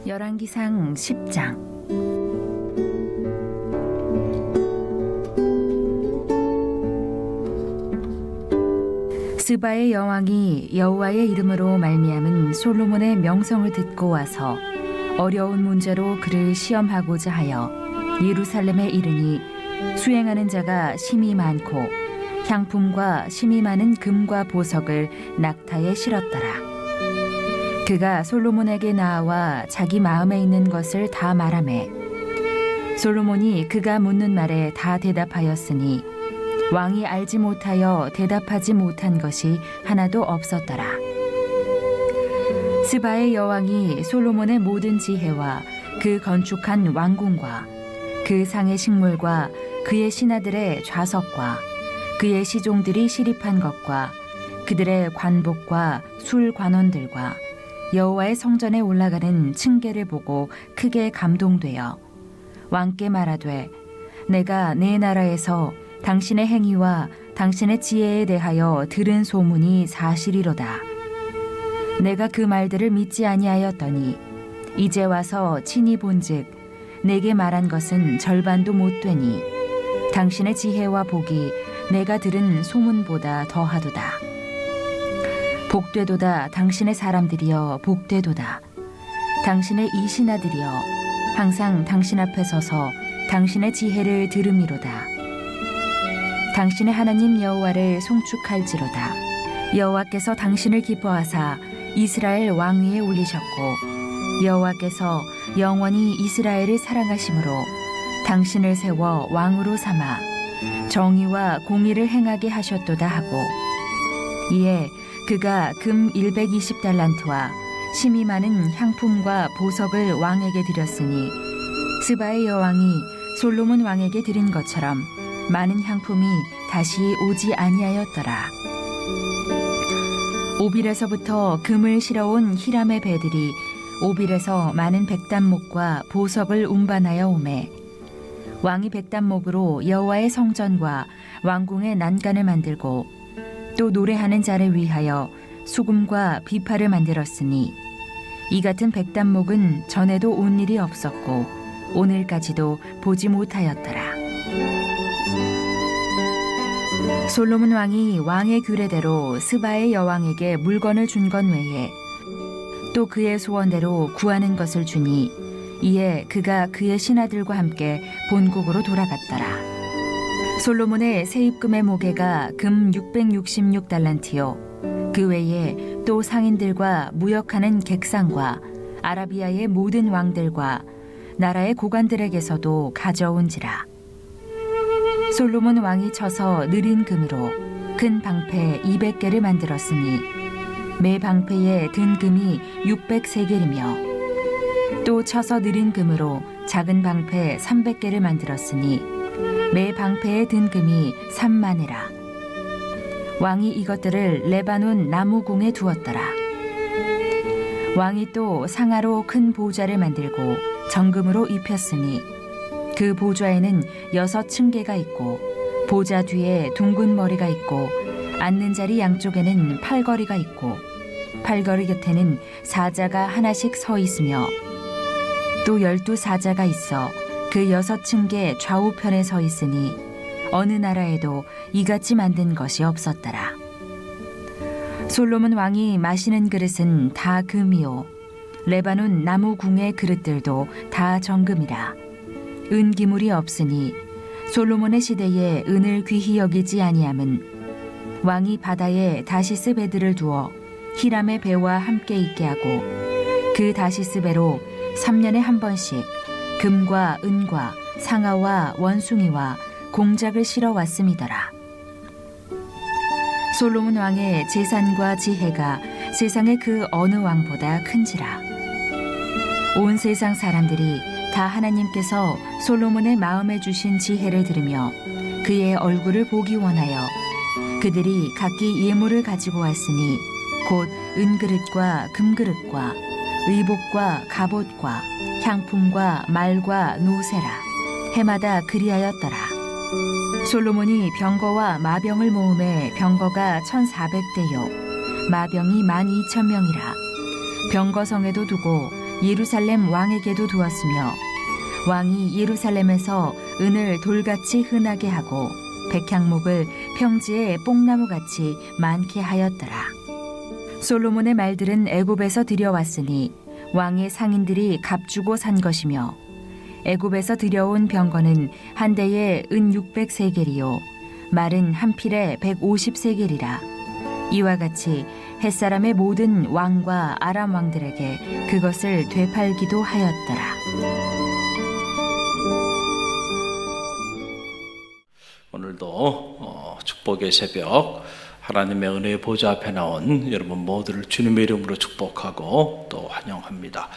열왕기상 10장. 스바의 여왕이 여호와의 이름으로 말미암은 솔로몬의 명성을 듣고 와서 어려운 문제로 그를 시험하고자 하여 예루살렘에 이르니 수행하는 자가 심히 많고 향품과 심히 많은 금과 보석을 낙타에 실었더라. 그가 솔로몬에게 나아와 자기 마음에 있는 것을 다 말하매 솔로몬이 그가 묻는 말에 다 대답하였으니 왕이 알지 못하여 대답하지 못한 것이 하나도 없었더라. 스바의 여왕이 솔로몬의 모든 지혜와 그 건축한 왕궁과 그 상의 식물과 그의 신하들의 좌석과 그의 시종들이 시립한 것과 그들의 관복과 술 관원들과 여호와의 성전에 올라가는 층계를 보고 크게 감동되어 왕께 말하되 내가 내 나라에서 당신의 행위와 당신의 지혜에 대하여 들은 소문이 사실이로다. 내가 그 말들을 믿지 아니하였더니 이제 와서 친히 본즉 내게 말한 것은 절반도 못 되니 당신의 지혜와 복이 내가 들은 소문보다 더하도다. 복되도다 당신의 사람들이여 복되도다. 당신의 이 신하들이여 항상 당신 앞에 서서 당신의 지혜를 들음이로다. 당신의 하나님 여호와를 송축할지로다. 여호와께서 당신을 기뻐하사 이스라엘 왕위에 올리셨고 여호와께서 영원히 이스라엘을 사랑하심으로 당신을 세워 왕으로 삼아 정의와 공의를 행하게 하셨도다 하고 이에 그가 금 120달란트와 심히 많은 향품과 보석을 왕에게 드렸으니 스바의 여왕이 솔로몬 왕에게 드린 것처럼 많은 향품이 다시 오지 아니하였더라. 오빌에서부터 금을 실어온 히람의 배들이 오빌에서 많은 백단목과 보석을 운반하여 오매 왕이 백단목으로 여호와의 성전과 왕궁의 난간을 만들고 또 노래하는 자를 위하여 수금과 비파를 만들었으니 이 같은 백단목은 전에도 온 일이 없었고 오늘까지도 보지 못하였더라. 솔로몬 왕이 왕의 규례대로 스바의 여왕에게 물건을 준 것 외에 또 그의 소원대로 구하는 것을 주니 이에 그가 그의 신하들과 함께 본국으로 돌아갔더라. 솔로몬의 세입금의 모개가 금 666달란트요 그 외에 또 상인들과 무역하는 객상과 아라비아의 모든 왕들과 나라의 고관들에게서도 가져온지라. 솔로몬 왕이 쳐서 느린 금으로 큰 방패 200개를 만들었으니 매 방패에 든 금이 600세겔이며 또 쳐서 느린 금으로 작은 방패 300개를 만들었으니 매 방패에 든 금이 3만이라. 왕이 이것들을 레바논 나무궁에 두었더라. 왕이 또 상아로 큰 보좌를 만들고 정금으로 입혔으니 그 보좌에는 6층계가 있고 보좌 뒤에 둥근 머리가 있고 앉는 자리 양쪽에는 팔걸이가 있고 팔걸이 곁에는 사자가 하나씩 서 있으며 또 12사자가 있어 그 6층계 좌우편에 서 있으니 어느 나라에도 이같이 만든 것이 없었더라. 솔로몬 왕이 마시는 그릇은 다 금이요 레바논 나무궁의 그릇들도 다 정금이라. 은기물이 없으니 솔로몬의 시대에 은을 귀히 여기지 아니함은 왕이 바다에 다시스 배들을 두어 히람의 배와 함께 있게 하고 그 다시스 배로 3년에 한 번씩 금과 은과 상아와 원숭이와 공작을 실어 왔음이더라. 솔로몬 왕의 재산과 지혜가 세상의 그 어느 왕보다 큰지라. 온 세상 사람들이 다 하나님께서 솔로몬의 마음에 주신 지혜를 들으며 그의 얼굴을 보기 원하여 그들이 각기 예물을 가지고 왔으니 곧 은그릇과 금그릇과 의복과 갑옷과 향품과 말과 노새라. 해마다 그리하였더라. 솔로몬이 병거와 마병을 모음에 병거가 1400대요 마병이 12,000명이라. 병거성에도 두고 예루살렘 왕에게도 두었으며 왕이 예루살렘에서 은을 돌같이 흔하게 하고 백향목을 평지에 뽕나무같이 많게 하였더라. 솔로몬의 말들은 애굽에서 들여왔으니 왕의 상인들이 값주고 산 것이며 애굽에서 들여온 병거는 한 대에 은 600세겔이요 말은 한 필에 150세겔이라. 이와 같이 햇사람의 모든 왕과 아람 왕들에게 그것을 되팔기도 하였더라. 오늘도 축복의 새벽 하나님의 은혜의 보좌 앞에 나온 여러분 모두를 주님의 이름으로 축복하고 또 환영합니다.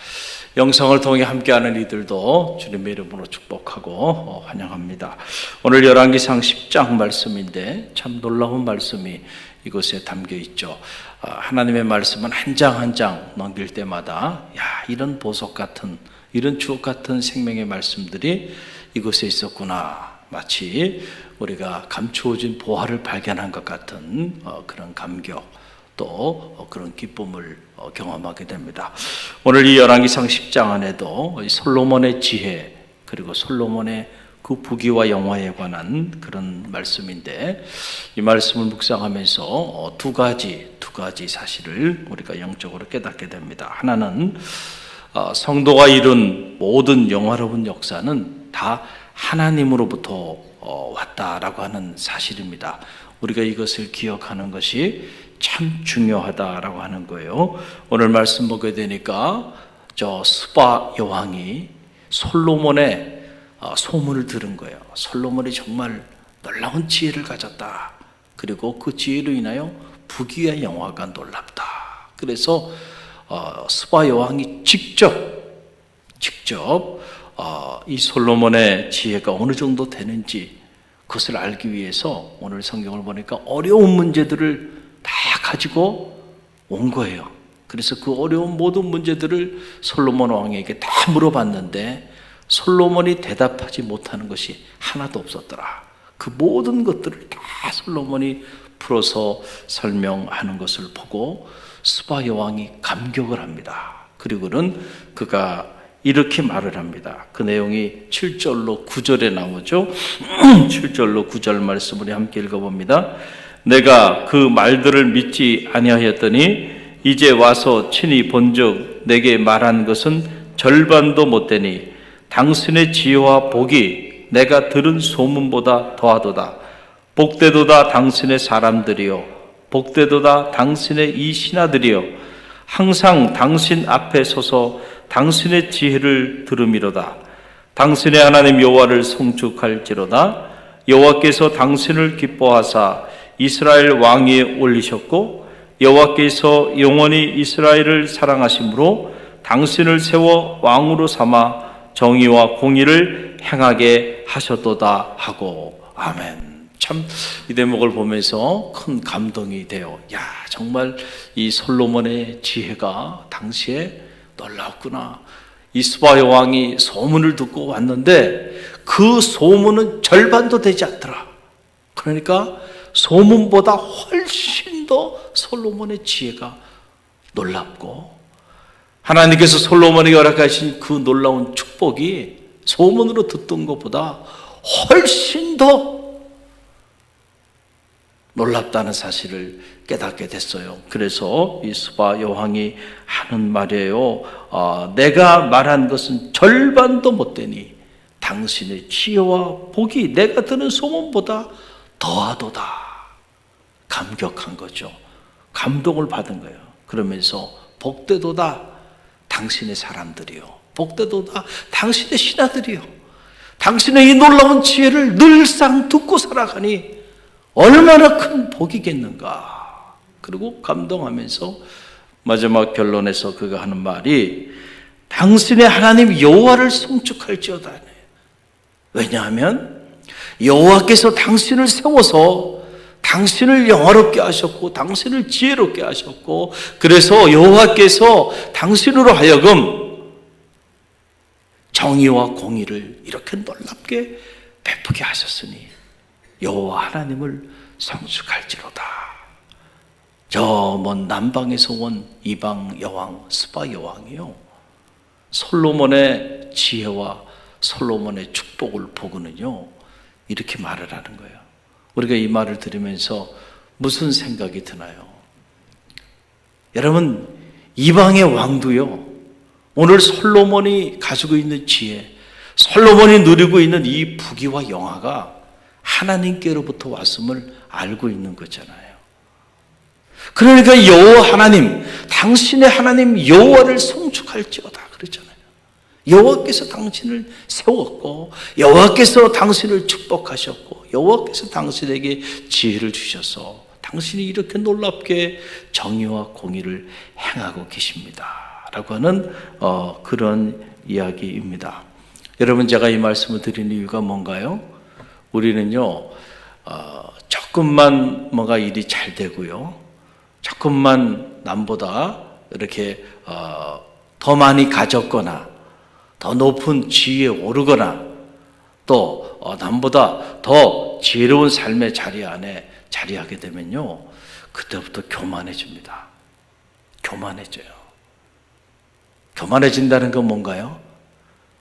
영상을 통해 함께하는 이들도 주님의 이름으로 축복하고 환영합니다. 오늘 열왕기상 10장 말씀인데 참 놀라운 말씀이 이곳에 담겨 있죠. 하나님의 말씀은 한 장 한 장 넘길 때마다 이런 보석 같은, 이런 추억 같은 생명의 말씀들이 이곳에 있었구나. 마치 우리가 감추어진 보화를 발견한 것 같은 그런 감격, 또 그런 기쁨을 경험하게 됩니다. 오늘 이 열왕기상 10장 안에도 솔로몬의 지혜, 그리고 솔로몬의 그 부귀와 영화에 관한 그런 말씀인데, 이 말씀을 묵상하면서 두 가지 사실을 우리가 영적으로 깨닫게 됩니다. 하나는 성도가 이룬 모든 영화로운 역사는 다 하나님으로부터 왔다라고 하는 사실입니다. 우리가 이것을 기억하는 것이 참 중요하다라고 하는 거예요. 오늘 말씀 보게 되니까 저 스바 여왕이 솔로몬의 소문을 들은 거예요. 솔로몬이 정말 놀라운 지혜를 가졌다. 그리고 그 지혜로 인하여 부귀와 영화가 놀랍다. 그래서 스바 여왕이 직접 이 솔로몬의 지혜가 어느 정도 되는지 그것을 알기 위해서 오늘 성경을 보니까 어려운 문제들을 다 가지고 온 거예요. 그래서 그 어려운 모든 문제들을 솔로몬 왕에게 다 물어봤는데 솔로몬이 대답하지 못하는 것이 하나도 없었더라. 그 모든 것들을 다 솔로몬이 풀어서 설명하는 것을 보고 스바 여왕이 감격을 합니다. 그리고는 그가 이렇게 말을 합니다. 그 내용이 7절로 9절에 나오죠. 7절로 9절 말씀을 함께 읽어봅니다. 내가 그 말들을 믿지 아니하였더니 이제 와서 친히 본즉 내게 말한 것은 절반도 못되니 당신의 지혜와 복이 내가 들은 소문보다 더하도다. 복되도다 당신의 사람들이요, 복되도다 당신의 이 신하들이요, 항상 당신 앞에 서서 당신의 지혜를 들음이로다. 당신의 하나님 여호와를 송축할지로다. 여호와께서 당신을 기뻐하사 이스라엘 왕위에 올리셨고 여호와께서 영원히 이스라엘을 사랑하심으로 당신을 세워 왕으로 삼아 정의와 공의를 행하게 하셨도다 하고. 아멘. 참 이 대목을 보면서 큰 감동이 돼요. 정말 이 솔로몬의 지혜가 당시에 놀랍구나. 이 스바 여왕이 소문을 듣고 왔는데 그 소문은 절반도 되지 않더라. 그러니까 소문보다 훨씬 더 솔로몬의 지혜가 놀랍고, 하나님께서 솔로몬에게 허락하신 그 놀라운 축복이 소문으로 듣던 것보다 훨씬 더 놀랍다는 사실을 깨닫게 됐어요. 그래서 이 스바 여왕이 하는 말이에요. 내가 말한 것은 절반도 못되니 당신의 지혜와 복이 내가 듣는 소문보다 더하도다. 감격한 거죠. 감동을 받은 거예요. 그러면서 복되도다 당신의 사람들이요, 복되도다 당신의 신하들이요, 당신의 이 놀라운 지혜를 늘상 듣고 살아가니 얼마나 큰 복이겠는가. 그리고 감동하면서 마지막 결론에서 그가 하는 말이 당신의 하나님 여호와를 송축할지어다. 왜냐하면 여호와께서 당신을 세워서 당신을 영화롭게 하셨고 당신을 지혜롭게 하셨고, 그래서 여호와께서 당신으로 하여금 정의와 공의를 이렇게 놀랍게 베푸게 하셨으니 여호와 하나님을 송축할지로다. 저 먼 남방에서 온 이방 여왕 스바 여왕이요, 솔로몬의 지혜와 솔로몬의 축복을 보고는요, 이렇게 말을 하는 거예요. 우리가 이 말을 들으면서 무슨 생각이 드나요? 여러분, 이방의 왕도요, 오늘 솔로몬이 가지고 있는 지혜, 솔로몬이 누리고 있는 이 부귀와 영화가 하나님께로부터 왔음을 알고 있는 거잖아요. 그러니까 여호와 하나님, 당신의 하나님 여호와를 송축할지어다 그랬잖아요. 여호와께서 당신을 세웠고, 여호와께서 당신을 축복하셨고, 여호와께서 당신에게 지혜를 주셔서 당신이 이렇게 놀랍게 정의와 공의를 행하고 계십니다 라고 하는 그런 이야기입니다. 여러분, 제가 이 말씀을 드리는 이유가 뭔가요? 우리는요, 조금만 뭔가 일이 잘 되고요, 조금만 남보다 이렇게 더 많이 가졌거나 더 높은 지위에 오르거나 또 남보다 더 지혜로운 삶의 자리 안에 자리하게 되면요, 그때부터 교만해집니다. 교만해져요. 교만해진다는 건 뭔가요?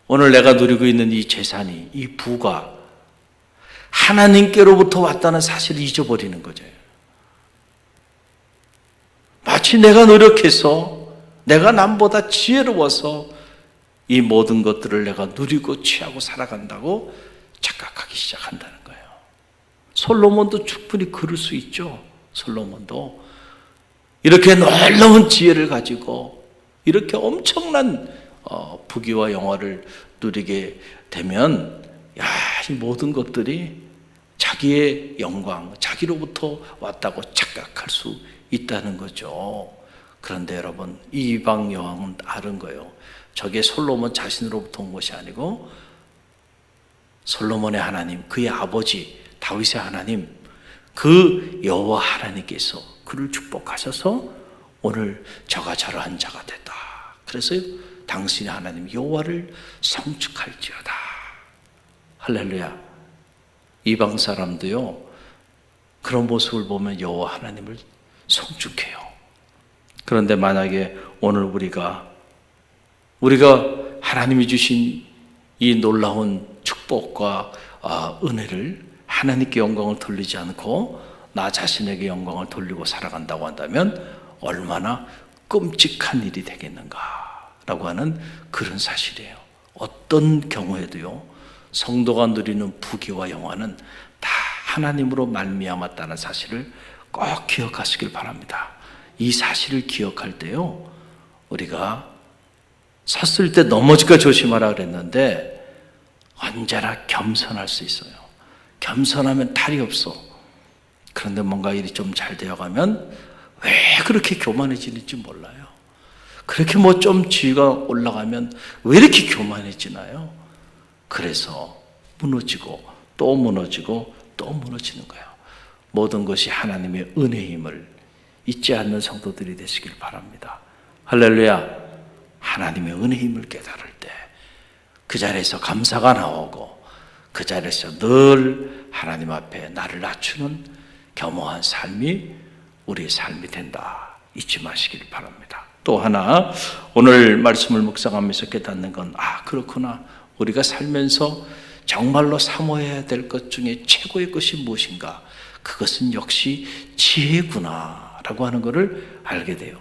오늘 내가 누리고 있는 이 재산이, 이 부가 하나님께로부터 왔다는 사실을 잊어버리는 거죠. 마치 내가 노력해서, 내가 남보다 지혜로워서 이 모든 것들을 내가 누리고 취하고 살아간다고 착각하기 시작한다는 거예요. 솔로몬도 충분히 그럴 수 있죠. 솔로몬도 이렇게 놀라운 지혜를 가지고 이렇게 엄청난 부귀와 영화를 누리게 되면, 야, 이 모든 것들이 자기의 영광, 자기로부터 왔다고 착각할 수 있다는 거죠. 그런데 여러분, 이 이방 여왕은 다른 거예요. 저게 솔로몬 자신으로부터 온 것이 아니고 솔로몬의 하나님, 그의 아버지 다윗의 하나님, 그 여호와 하나님께서 그를 축복하셔서 오늘 저가 저러한 자가 됐다. 그래서 당신의 하나님 여호와를 성축할지어다. 할렐루야. 이방 사람도요, 그런 모습을 보면 여호와 하나님을 성축해요. 그런데 만약에 오늘 우리가 하나님이 주신 이 놀라운 축복과 은혜를 하나님께 영광을 돌리지 않고 나 자신에게 영광을 돌리고 살아간다고 한다면 얼마나 끔찍한 일이 되겠는가라고 하는 그런 사실이에요. 어떤 경우에도요, 성도가 누리는 부귀와 영화는 다 하나님으로 말미암았다는 사실을 꼭 기억하시길 바랍니다. 이 사실을 기억할 때요, 우리가 섰을 때 넘어질까 조심하라 그랬는데 언제나 겸손할 수 있어요. 겸손하면 탈이 없어. 그런데 뭔가 일이 좀 잘 되어가면 왜 그렇게 교만해지는지 몰라요. 그렇게 뭐 좀 지위가 올라가면 왜 이렇게 교만해지나요? 그래서 무너지고 또 무너지고 또 무너지는 거예요. 모든 것이 하나님의 은혜임을 잊지 않는 성도들이 되시길 바랍니다. 할렐루야. 하나님의 은혜임을 깨달을 때 그 자리에서 감사가 나오고 그 자리에서 늘 하나님 앞에 나를 낮추는 겸허한 삶이 우리의 삶이 된다. 잊지 마시길 바랍니다. 또 하나, 오늘 말씀을 묵상하면서 깨닫는 건, 그렇구나. 우리가 살면서 정말로 사모해야 될 것 중에 최고의 것이 무엇인가? 그것은 역시 지혜구나 라고 하는 것을 알게 돼요.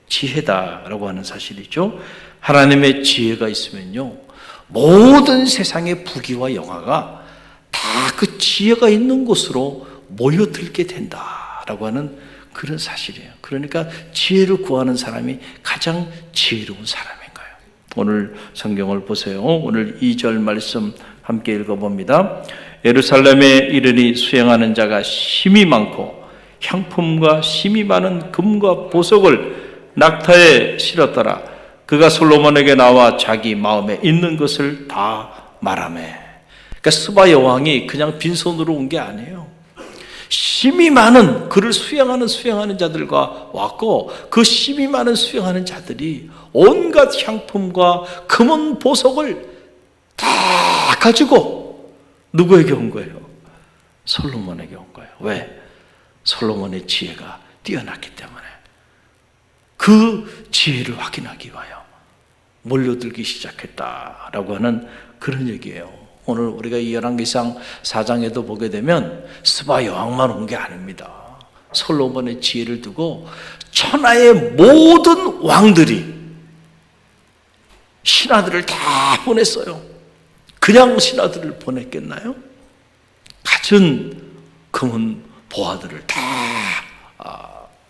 지혜다라고 하는 사실이죠. 하나님의 지혜가 있으면요, 모든 세상의 부귀와 영화가 다 그 지혜가 있는 곳으로 모여들게 된다라고 하는 그런 사실이에요. 그러니까 지혜를 구하는 사람이 가장 지혜로운 사람인 거예요. 오늘 성경을 보세요. 오늘 2절 말씀 함께 읽어봅니다. 예루살렘에 이르니 수행하는 자가 심히 많고 향품과 심히 많은 금과 보석을 낙타에 실었더라. 그가 솔로몬에게 나와 자기 마음에 있는 것을 다 말하매. 그러니까 스바 여왕이 그냥 빈손으로 온 게 아니에요. 심히 많은 그를 수행하는 자들과 왔고, 그 심히 많은 수행하는 자들이 온갖 향품과 금은 보석을 다 가지고 누구에게 온 거예요? 솔로몬에게 온 거예요. 왜? 솔로몬의 지혜가 뛰어났기 때문에. 그 지혜를 확인하기 위하여 몰려들기 시작했다라고 하는 그런 얘기예요. 오늘 우리가 이 열왕기상 4장에도 보게 되면 스바 여왕만 온 게 아닙니다. 솔로몬의 지혜를 두고 천하의 모든 왕들이 신하들을 다 보냈어요. 그냥 신하들을 보냈겠나요? 갖은 금은 보화들을 다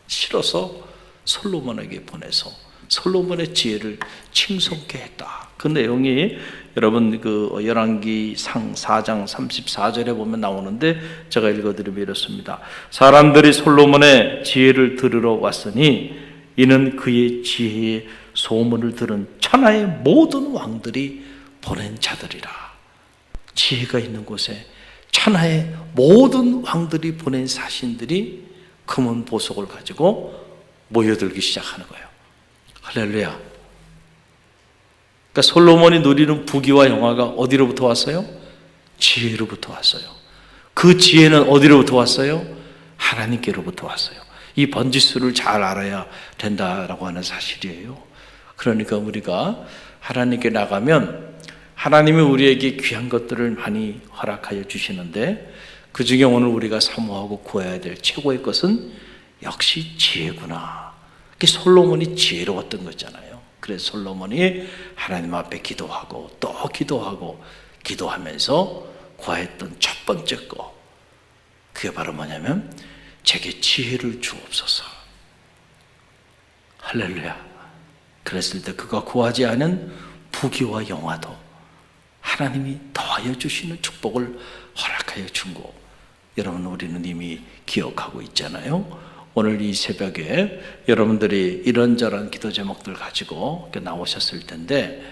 실어서 솔로몬에게 보내서 솔로몬의 지혜를 칭송케 했다. 그 내용이 여러분 그 열왕기상 4장 34절에 보면 나오는데 제가 읽어드리면 이렇습니다. 사람들이 솔로몬의 지혜를 들으러 왔으니 이는 그의 지혜의 소문을 들은 천하의 모든 왕들이 보낸 자들이라. 지혜가 있는 곳에 천하의 모든 왕들이 보낸 사신들이 금은 보석을 가지고 모여들기 시작하는 거예요. 할렐루야. 그러니까 솔로몬이 누리는 부귀와 영화가 어디로부터 왔어요? 지혜로부터 왔어요. 그 지혜는 어디로부터 왔어요? 하나님께로부터 왔어요. 이 번지수를 잘 알아야 된다라고 하는 사실이에요. 그러니까 우리가 하나님께 나가면 하나님이 우리에게 귀한 것들을 많이 허락하여 주시는데 그 중에 오늘 우리가 사모하고 구해야 될 최고의 것은 역시 지혜구나. 솔로몬이 지혜로웠던 거잖아요. 그래서 솔로몬이 하나님 앞에 기도하고 또 기도하고 기도하면서 구했던 첫 번째 거, 그게 바로 뭐냐면 제게 지혜를 주옵소서. 할렐루야. 그랬을 때 그가 구하지 않은 부귀와 영화도 하나님이 더하여 주시는 축복을 허락하여 준 거, 여러분 우리는 이미 기억하고 있잖아요. 오늘 이 새벽에 여러분들이 이런저런 기도 제목들 가지고 나오셨을 텐데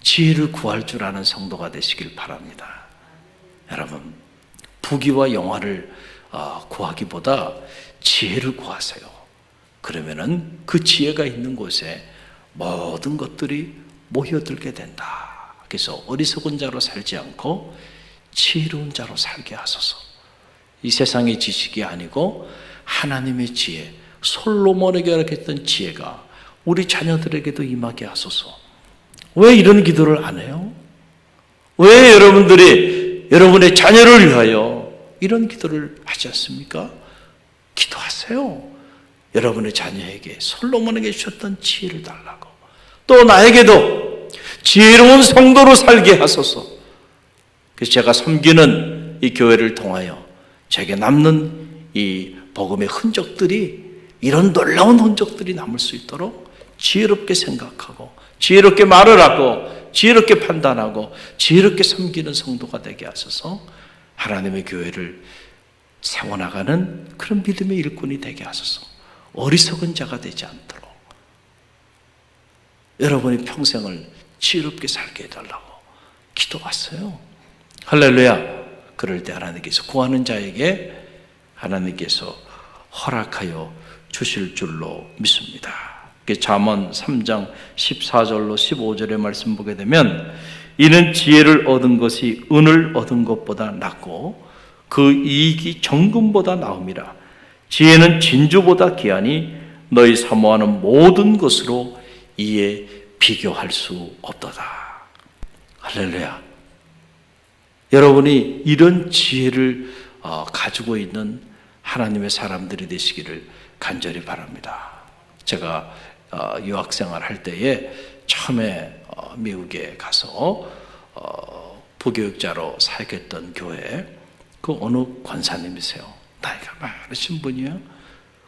지혜를 구할 줄 아는 성도가 되시길 바랍니다. 여러분 부귀와 영화를 구하기보다 지혜를 구하세요. 그러면은 그 지혜가 있는 곳에 모든 것들이 모여들게 된다. 그래서 어리석은 자로 살지 않고 지혜로운 자로 살게 하소서. 이 세상의 지식이 아니고 하나님의 지혜, 솔로몬에게 허락했던 지혜가 우리 자녀들에게도 임하게 하소서. 왜 이런 기도를 안 해요? 왜 여러분들이 여러분의 자녀를 위하여 이런 기도를 하지 않습니까? 기도하세요. 여러분의 자녀에게 솔로몬에게 주셨던 지혜를 달라고, 또 나에게도 지혜로운 성도로 살게 하소서. 그래서 제가 섬기는 이 교회를 통하여 제게 남는 이 복음의 흔적들이, 이런 놀라운 흔적들이 남을 수 있도록 지혜롭게 생각하고 지혜롭게 말을 하고 지혜롭게 판단하고 지혜롭게 섬기는 성도가 되게 하소서. 하나님의 교회를 세워나가는 그런 믿음의 일꾼이 되게 하소서. 어리석은 자가 되지 않도록 여러분이 평생을 지혜롭게 살게 해달라고 기도했어요. 할렐루야. 그럴 때 하나님께서 구하는 자에게 하나님께서 허락하여 주실 줄로 믿습니다. 잠언 3장 14절로 15절의 말씀 보게 되면 이는 지혜를 얻은 것이 은을 얻은 것보다 낫고 그 이익이 정금보다 나음이라. 지혜는 진주보다 귀하니 너희 사모하는 모든 것으로 이에 비교할 수 없도다. 할렐루야. 여러분이 이런 지혜를 가지고 있는 하나님의 사람들이 되시기를 간절히 바랍니다. 제가 유학생활 할 때에 처음에 미국에 가서 부교육자로 사역했던 교회, 그 어느 권사님이세요. 나이가 많으신 분이에요.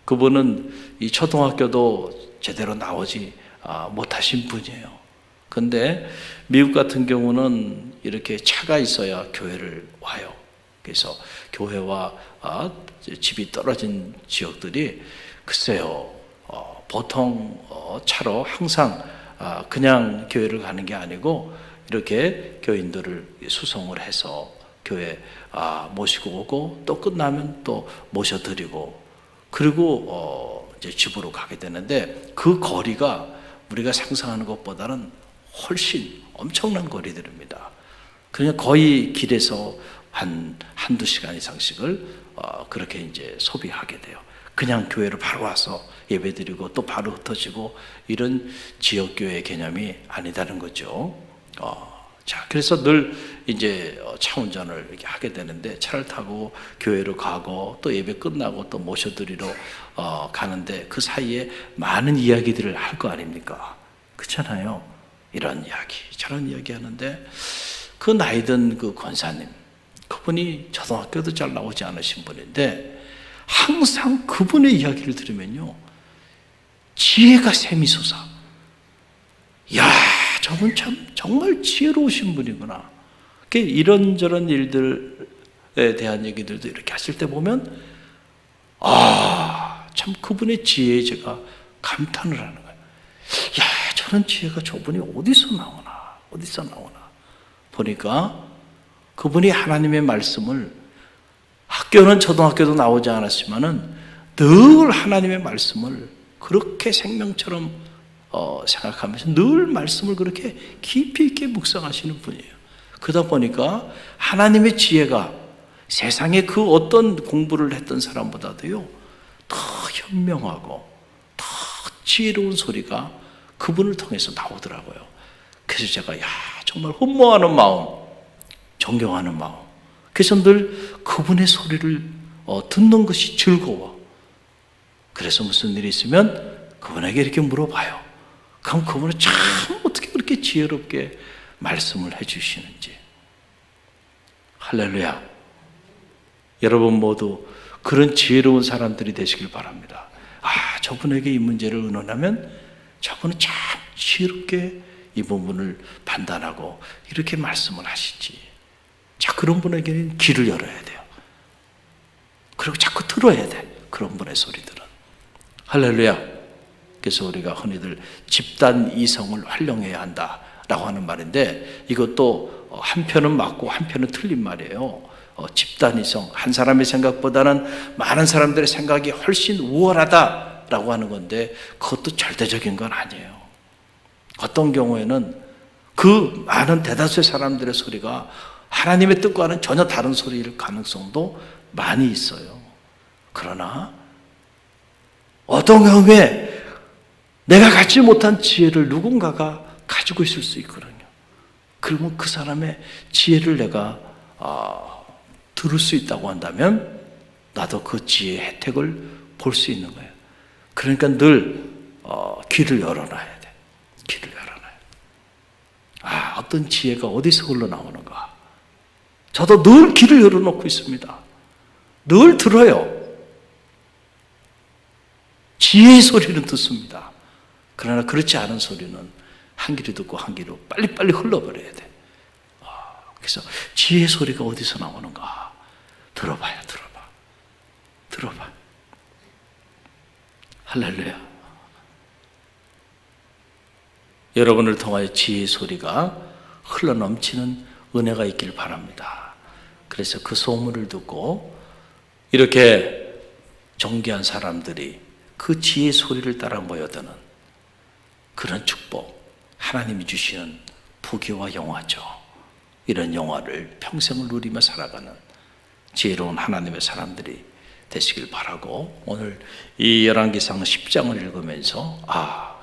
그분은 이 초등학교도 제대로 나오지 못하신 분이에요. 근데 미국 같은 경우는 이렇게 차가 있어야 교회를 와요. 그래서 교회와 집이 떨어진 지역들이 글쎄요, 보통 차로 항상 그냥 교회를 가는 게 아니고 이렇게 교인들을 수송을 해서 교회 모시고 오고 또 끝나면 또 모셔드리고 그리고 이제 집으로 가게 되는데 그 거리가 우리가 상상하는 것보다는 훨씬 엄청난 거리들입니다. 그냥 거의 길에서 한두 시간 이상씩을 그렇게 이제 소비하게 돼요. 그냥 교회로 바로 와서 예배드리고 또 바로 흩어지고 이런 지역교회 개념이 아니다는 거죠. 자, 그래서 늘 이제 차 운전을 이렇게 하게 되는데 차를 타고 교회로 가고 또 예배 끝나고 또 모셔드리러 가는데 그 사이에 많은 이야기들을 할 거 아닙니까? 그렇잖아요. 이런 이야기, 저런 이야기 하는데 그 나이든 그 권사님, 그분이 초등학교도 잘 나오지 않으신 분인데 항상 그분의 이야기를 들으면요, 지혜가 샘이 솟아. 야, 저분 참 정말 지혜로우신 분이구나. 이런저런 일들에 대한 얘기들도 이렇게 하실 때 보면 참 그분의 지혜에 제가 감탄을 하는 거예요. 야, 저런 지혜가 저분이 어디서 나오나 보니까 그분이 하나님의 말씀을, 학교는 초등학교도 나오지 않았지만은 늘 하나님의 말씀을 그렇게 생명처럼 생각하면서 늘 말씀을 그렇게 깊이 있게 묵상하시는 분이에요. 그러다 보니까 하나님의 지혜가 세상에 그 어떤 공부를 했던 사람보다도요 더 현명하고 더 지혜로운 소리가 그분을 통해서 나오더라고요. 그래서 제가 정말 흠모하는 마음, 존경하는 마음, 그래서 늘 그분의 소리를 듣는 것이 즐거워. 그래서 무슨 일이 있으면 그분에게 이렇게 물어봐요. 그럼 그분은 참 어떻게 그렇게 지혜롭게 말씀을 해주시는지. 할렐루야. 여러분 모두 그런 지혜로운 사람들이 되시길 바랍니다. 저분에게 이 문제를 의논하면 저분은 참 지혜롭게 이 부분을 판단하고 이렇게 말씀을 하시지. 자, 그런 분에게는 귀를 열어야 돼요. 그리고 자꾸 들어야 돼, 그런 분의 소리들은. 할렐루야. 그래서 우리가 흔히들 집단 이성을 활용해야 한다라고 하는 말인데, 이것도 한편은 맞고 한편은 틀린 말이에요. 집단 이성, 한 사람의 생각보다는 많은 사람들의 생각이 훨씬 우월하다라고 하는 건데, 그것도 절대적인 건 아니에요. 어떤 경우에는 그 많은 대다수의 사람들의 소리가 하나님의 뜻과는 전혀 다른 소리일 가능성도 많이 있어요. 그러나 어떤 경우에 내가 갖지 못한 지혜를 누군가가 가지고 있을 수 있거든요. 그러면 그 사람의 지혜를 내가 들을 수 있다고 한다면 나도 그 지혜의 혜택을 볼 수 있는 거예요. 그러니까 늘 귀를 열어놔야 돼. 귀를 열어놔야 돼. 어떤 지혜가 어디서 흘러나오는가. 저도 늘 귀를 열어놓고 있습니다. 늘 들어요. 지혜의 소리는 듣습니다. 그러나 그렇지 않은 소리는 한 귀로 듣고 한 귀로 빨리빨리 흘러버려야 돼. 그래서 지혜의 소리가 어디서 나오는가 들어봐야 들어봐. 할렐루야. 여러분을 통하여 지혜의 소리가 흘러넘치는 은혜가 있길 바랍니다. 그래서 그 소문을 듣고 이렇게 존귀한 사람들이 그 지혜의 소리를 따라 모여드는 그런 축복, 하나님이 주시는 부귀와 영화죠. 이런 영화를 평생을 누리며 살아가는 지혜로운 하나님의 사람들이 되시길 바라고, 오늘 이 열왕기상 10장을 읽으면서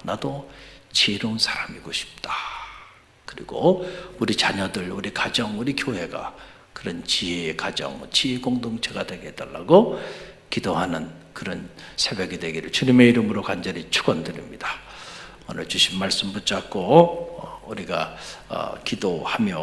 나도 지혜로운 사람이고 싶다. 그리고 우리 자녀들, 우리 가정, 우리 교회가 그런 지혜의 가정, 지혜의 공동체가 되게 해달라고 기도하는 그런 새벽이 되기를 주님의 이름으로 간절히 축원드립니다. 오늘 주신 말씀 붙잡고 우리가 기도하며